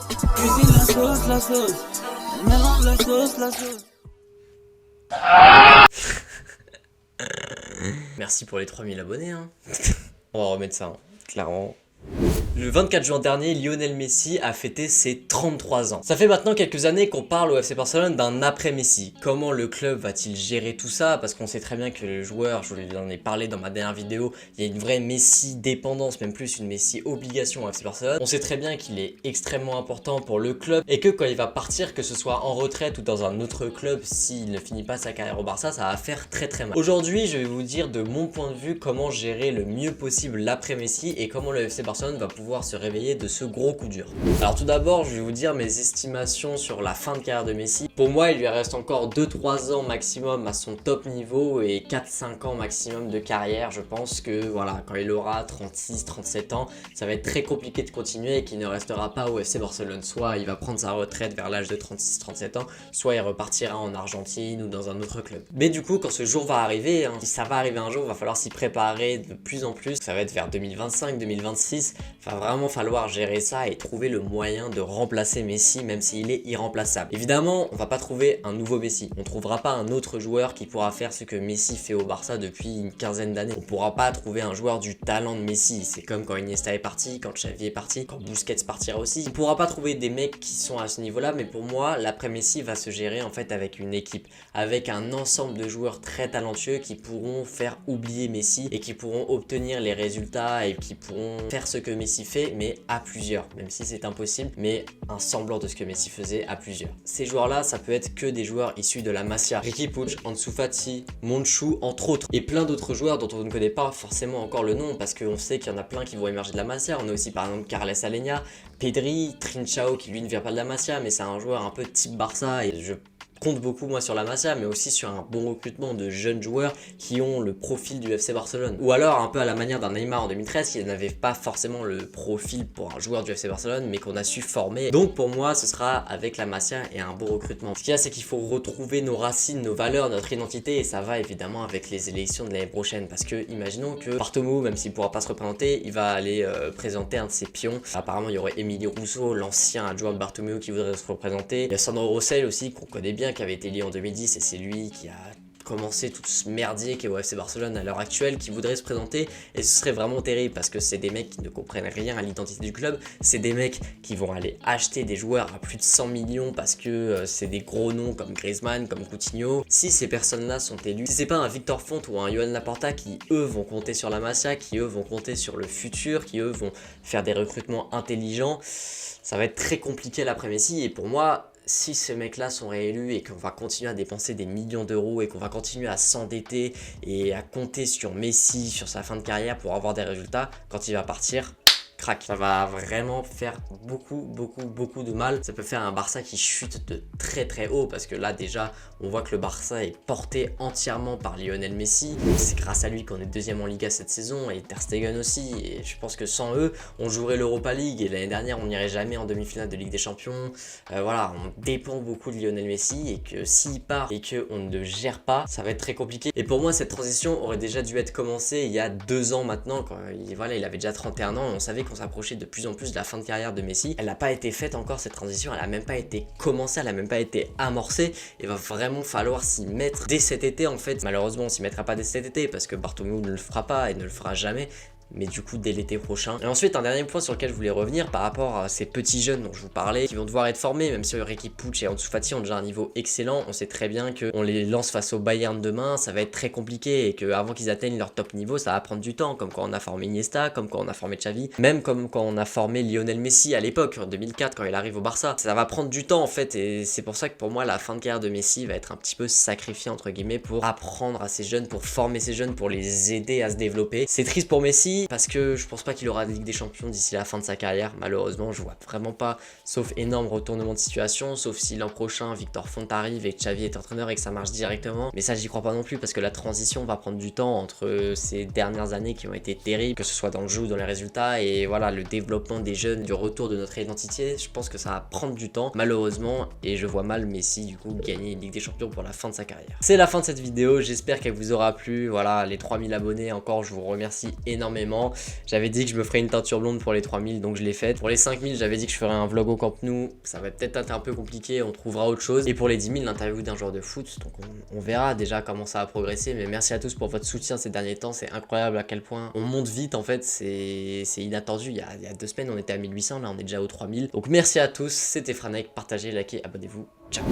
Cuisine la sauce, mélange la sauce. Merci pour les 3000 abonnés, hein. On va remettre ça, hein, clairement. Le 24 juin dernier, Lionel Messi a fêté ses 33 ans. Ça fait maintenant quelques années qu'on parle au FC Barcelone d'un après-Messi. Comment le club va-t-il gérer tout ça? Parce qu'on sait très bien que le joueur, je vous en ai parlé dans ma dernière vidéo, il y a une vraie Messi dépendance, même plus une Messi obligation au FC Barcelone. On sait très bien qu'il est extrêmement important pour le club et que quand il va partir, que ce soit en retraite ou dans un autre club, s'il ne finit pas sa carrière au Barça, ça va faire très très mal. Aujourd'hui, je vais vous dire de mon point de vue comment gérer le mieux possible l'après-Messi et comment le FC Barcelone va pouvoir se réveiller de ce gros coup dur. Alors tout d'abord, je vais vous dire mes estimations sur la fin de carrière de Messi. Pour moi, il lui reste encore 2-3 ans maximum à son top niveau et 4-5 ans maximum de carrière. Je pense que voilà, quand il aura 36-37 ans, ça va être très compliqué de continuer et qu'il ne restera pas au FC Barcelone. Soit il va prendre sa retraite vers l'âge de 36-37 ans, soit il repartira en Argentine ou dans un autre club. Mais du coup, quand ce jour va arriver, si ça va arriver un jour, il va falloir s'y préparer de plus en plus. Ça va être vers 2025-2026. Il va vraiment falloir gérer ça et trouver le moyen de remplacer Messi, même s'il est irremplaçable. Évidemment, on va pas trouver un nouveau Messi. On trouvera pas un autre joueur qui pourra faire ce que Messi fait au Barça depuis une quinzaine d'années. On pourra pas trouver un joueur du talent de Messi. C'est comme quand Iniesta est parti, quand Xavi est parti, quand Busquets partira aussi. On pourra pas trouver des mecs qui sont à ce niveau-là, mais pour moi, l'après Messi va se gérer en fait avec une équipe, avec un ensemble de joueurs très talentueux qui pourront faire oublier Messi et qui pourront obtenir les résultats et qui pourront faire ce que Messi fait, mais à plusieurs, même si c'est impossible, mais un semblant de ce que Messi faisait à plusieurs. Ces joueurs-là, ça peut être que des joueurs issus de la Masia, Riqui Puig, Ansu Fati, Monchou, entre autres, et plein d'autres joueurs dont on ne connaît pas forcément encore le nom, parce qu'on sait qu'il y en a plein qui vont émerger de la Masia. On a aussi par exemple Carles Alenia, Pedri, Trincao, qui lui ne vient pas de la Masia, mais c'est un joueur un peu type Barça, et je compte beaucoup moi sur la Masia, mais aussi sur un bon recrutement de jeunes joueurs qui ont le profil du FC Barcelone. Ou alors un peu à la manière d'un Neymar en 2013 qui n'avait pas forcément le profil pour un joueur du FC Barcelone, mais qu'on a su former. Donc pour moi ce sera avec la Masia et un bon recrutement. Ce qu'il y a, c'est qu'il faut retrouver nos racines, nos valeurs, notre identité, et ça va évidemment avec les élections de l'année prochaine, parce que imaginons que Bartomeu, même s'il ne pourra pas se représenter, il va aller présenter un de ses pions. Apparemment il y aurait Emilio Rousseau, l'ancien adjoint de Bartomeu, qui voudrait se représenter. Il y a Sandro Rosell aussi, qu'on connaît bien, qui avait été lié en 2010, et c'est lui qui a commencé tout ce merdier qui est au FC Barcelone à l'heure actuelle, qui voudrait se présenter, et ce serait vraiment terrible parce que c'est des mecs qui ne comprennent rien à l'identité du club, c'est des mecs qui vont aller acheter des joueurs à plus de 100 millions parce que c'est des gros noms comme Griezmann, comme Coutinho. Si ces personnes-là sont élues, si c'est pas un Victor Font ou un Joan Laporta qui eux vont compter sur la Masia, qui eux vont compter sur le futur, qui eux vont faire des recrutements intelligents, ça va être très compliqué l'après-Messi. Et pour moi, si ces mecs-là sont réélus et qu'on va continuer à dépenser des millions d'euros et qu'on va continuer à s'endetter et à compter sur Messi, sur sa fin de carrière pour avoir des résultats, quand il va partir, crac, ça va vraiment faire beaucoup de mal. Ça peut faire un Barça qui chute de très haut, parce que là déjà on voit que le Barça est porté entièrement par Lionel Messi. C'est grâce à lui qu'on est deuxième en Liga cette saison, et Ter Stegen aussi, et je pense que sans eux on jouerait l'Europa League, et l'année dernière on n'irait jamais en demi-finale de Ligue des Champions. Voilà, on dépend beaucoup de Lionel Messi, et que s'il part et qu'on ne le gère pas, ça va être très compliqué. Et pour moi cette transition aurait déjà dû être commencée il y a 2 ans maintenant, quand il avait déjà 31 ans, et on savait qu'on s'approchait de plus en plus de la fin de carrière de Messi. Elle n'a pas été faite encore, cette transition, elle n'a même pas été commencée, elle n'a même pas été amorcée. Il va vraiment falloir s'y mettre dès cet été en fait. Malheureusement on s'y mettra pas dès cet été parce que Bartomeu ne le fera pas et ne le fera jamais, mais du coup dès l'été prochain. Et ensuite un dernier point sur lequel je voulais revenir par rapport à ces petits jeunes dont je vous parlais, qui vont devoir être formés, même si Riqui Puig et Ansu Fati ont déjà un niveau excellent. On sait très bien qu'on les lance face au Bayern demain, ça va être très compliqué, et qu'avant qu'ils atteignent leur top niveau, ça va prendre du temps, comme quand on a formé Iniesta, comme quand on a formé Xavi, même comme quand on a formé Lionel Messi à l'époque, en 2004 quand il arrive au Barça. Ça va prendre du temps en fait, et c'est pour ça que pour moi la fin de carrière de Messi va être un petit peu sacrifiée entre guillemets pour apprendre à ces jeunes, pour former ces jeunes, pour les aider à se développer. C'est triste pour Messi parce que je pense pas qu'il aura la Ligue des Champions d'ici la fin de sa carrière, malheureusement. Je vois vraiment pas, sauf énorme retournement de situation, sauf si l'an prochain Victor Font arrive et que Xavi est entraîneur et que ça marche directement, mais ça j'y crois pas non plus, parce que la transition va prendre du temps entre ces dernières années qui ont été terribles, que ce soit dans le jeu ou dans les résultats, et voilà, le développement des jeunes, du retour de notre identité. Je pense que ça va prendre du temps malheureusement, et je vois mal Messi du coup gagner une Ligue des Champions pour la fin de sa carrière. C'est la fin de cette vidéo, j'espère qu'elle vous aura plu. Voilà, les 3000 abonnés encore, je vous remercie énormément. énormément. J'avais dit que je me ferais une teinture blonde pour les 3000, donc je l'ai faite. Pour les 5000, j'avais dit que je ferais un vlog au Camp Nou. Ça va peut-être être un peu compliqué, on trouvera autre chose. Et pour les 10 000, l'interview d'un joueur de foot. Donc on verra déjà comment ça va progresser. Mais merci à tous pour votre soutien ces derniers temps. C'est incroyable à quel point on monte vite en fait. C'est inattendu. Il y a 2 semaines, on était à 1800. Là, on est déjà aux 3000. Donc merci à tous. C'était Franek. Partagez, likez, abonnez-vous. Ciao.